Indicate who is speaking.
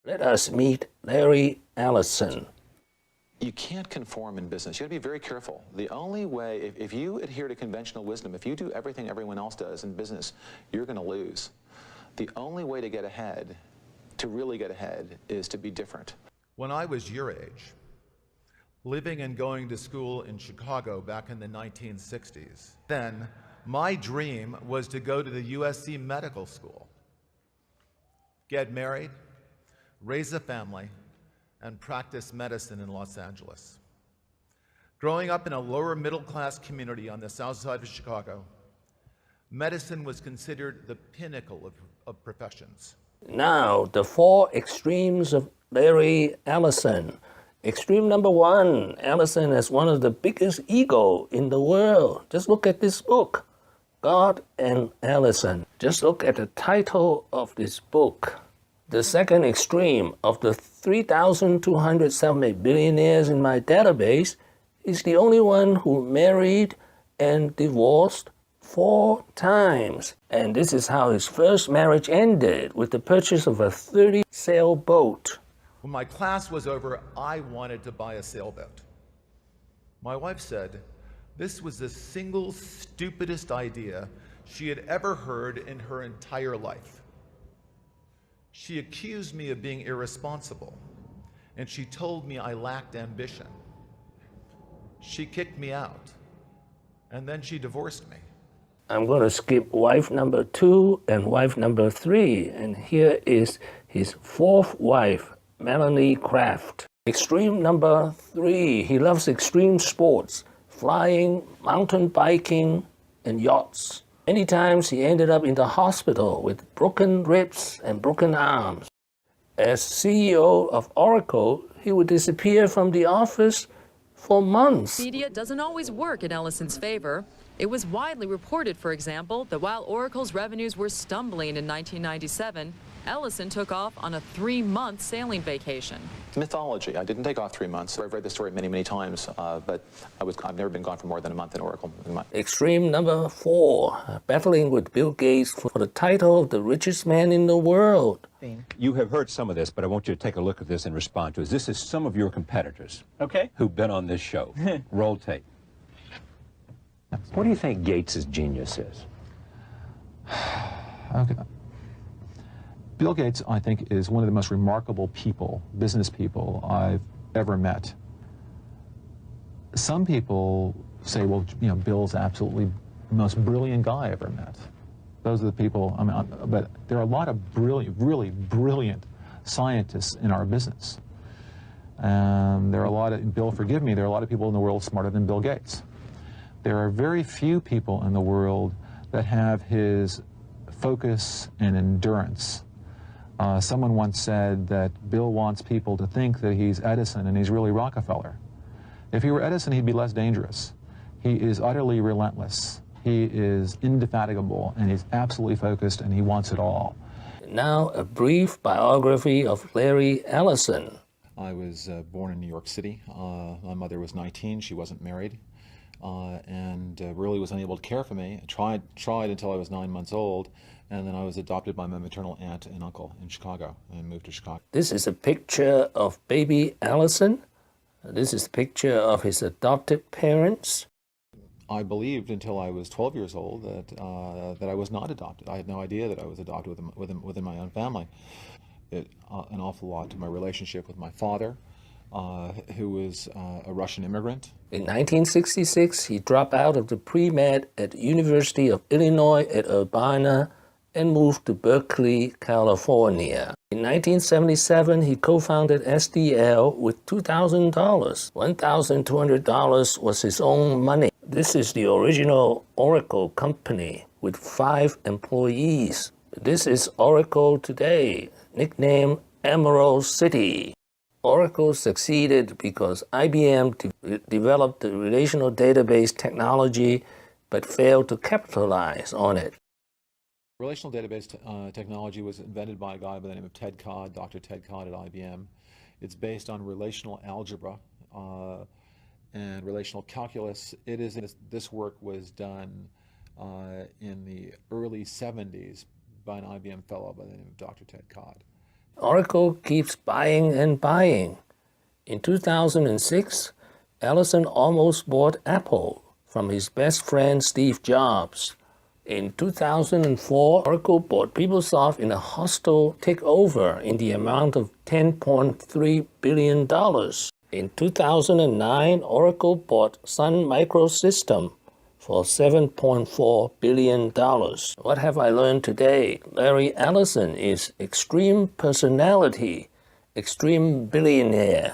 Speaker 1: Let us meet Larry Ellison.
Speaker 2: You can't conform in business. You got to be very careful. The only way, if you adhere to conventional wisdom, if you do everything everyone else does in business, you're going to lose. The only way to get ahead, to really get ahead, is to be different.
Speaker 3: When I was your age, living and going to school in Chicago back in the 1960s, then my dream was to go to the USC Medical School, get married, raise a family, and practice medicine in Los Angeles. Growing up in a lower middle-class community on the south side of Chicago, medicine was considered the pinnacle of professions.
Speaker 1: Now, the four extremes of Larry Ellison. Extreme number one, Ellison has one of the biggest ego in the world. Just look at this book, God and Ellison. Just look at the title of this book. The second extreme of the 3,200 self-made billionaires in my database is the only one who married and divorced 4 times. And this is how his first marriage ended, with the purchase of a 30-sailboat.
Speaker 3: When my class was over, I wanted to buy a sailboat. My wife said this was the single stupidest idea she had ever heard in her entire life. She accused me of being irresponsible, and she told me I lacked ambition. She kicked me out, and then she divorced me.
Speaker 1: I'm going to skip wife number 2 and wife number 3, and here is his 4th wife, Melanie Kraft. Extreme number 3, he loves extreme sports, flying, mountain biking, and yachts. Many times he ended up in the hospital with broken ribs and broken arms. As CEO of Oracle, he would disappear from the office for months.
Speaker 4: Media doesn't always work in Ellison's favor. It was widely reported, for example, that while Oracle's revenues were stumbling in 1997, Ellison took off on a 3-month sailing vacation.
Speaker 2: It's mythology. I didn't take off 3 months. I've read the story many, many times, but I've never been gone for more than a month in Oracle.
Speaker 1: Extreme number 4, battling with Bill Gates for the title of the richest man in the world.
Speaker 5: You have heard some of this, but I want you to take a look at this and respond to it. This is some of your competitors, okay, who've been on this show. Roll tape. What do you think Gates' genius is?
Speaker 6: Okay. Bill Gates, I think, is one of the most remarkable people, business people, I've ever met. Some people say, well, you know, Bill's absolutely the most brilliant guy I ever met. Those are the people, I mean, but there are a lot of brilliant, really brilliant scientists in our business. And there are a lot of, Bill, forgive me, there are a lot of people in the world smarter than Bill Gates. There are very few people in the world that have his focus and endurance. Someone once said that Bill wants people to think that he's Edison and he's really Rockefeller. If he were Edison, he'd be less dangerous. He is utterly relentless. He is indefatigable, and he's absolutely focused, and he wants it all.
Speaker 1: Now, a brief biography of Larry Ellison.
Speaker 2: I was born in New York City. My mother was 19. She wasn't married. And really was unable to care for me. I tried until I was 9 months old, and then I was adopted by my maternal aunt and uncle in Chicago, and moved to Chicago.
Speaker 1: This is a picture of baby Ellison. This is a picture of his adopted parents.
Speaker 2: I believed until I was 12 years old that I was not adopted. I had no idea that I was adopted within my own family. It an awful lot to my relationship with my father, who was a Russian immigrant.
Speaker 1: In 1966, he dropped out of the pre-med at the University of Illinois at Urbana and moved to Berkeley, California. In 1977, he co-founded SDL with $2,000. $1,200 was his own money. This is the original Oracle company with 5 employees. This is Oracle today, nicknamed Emerald City. Oracle succeeded because IBM developed the relational database technology but failed to capitalize on it.
Speaker 2: Relational database technology was invented by a guy by the name of Ted Codd, Dr. Ted Codd at IBM. It's based on relational algebra and relational calculus. This work was done in the early 70s by an IBM fellow by the name of Dr. Ted Codd.
Speaker 1: Oracle keeps buying and buying. In 2006, Ellison almost bought Apple from his best friend Steve Jobs. In 2004, Oracle bought PeopleSoft in a hostile takeover in the amount of $10.3 billion. In 2009, Oracle bought Sun Microsystem for $7.4 billion. What have I learned today? Larry Ellison is extreme personality, extreme billionaire.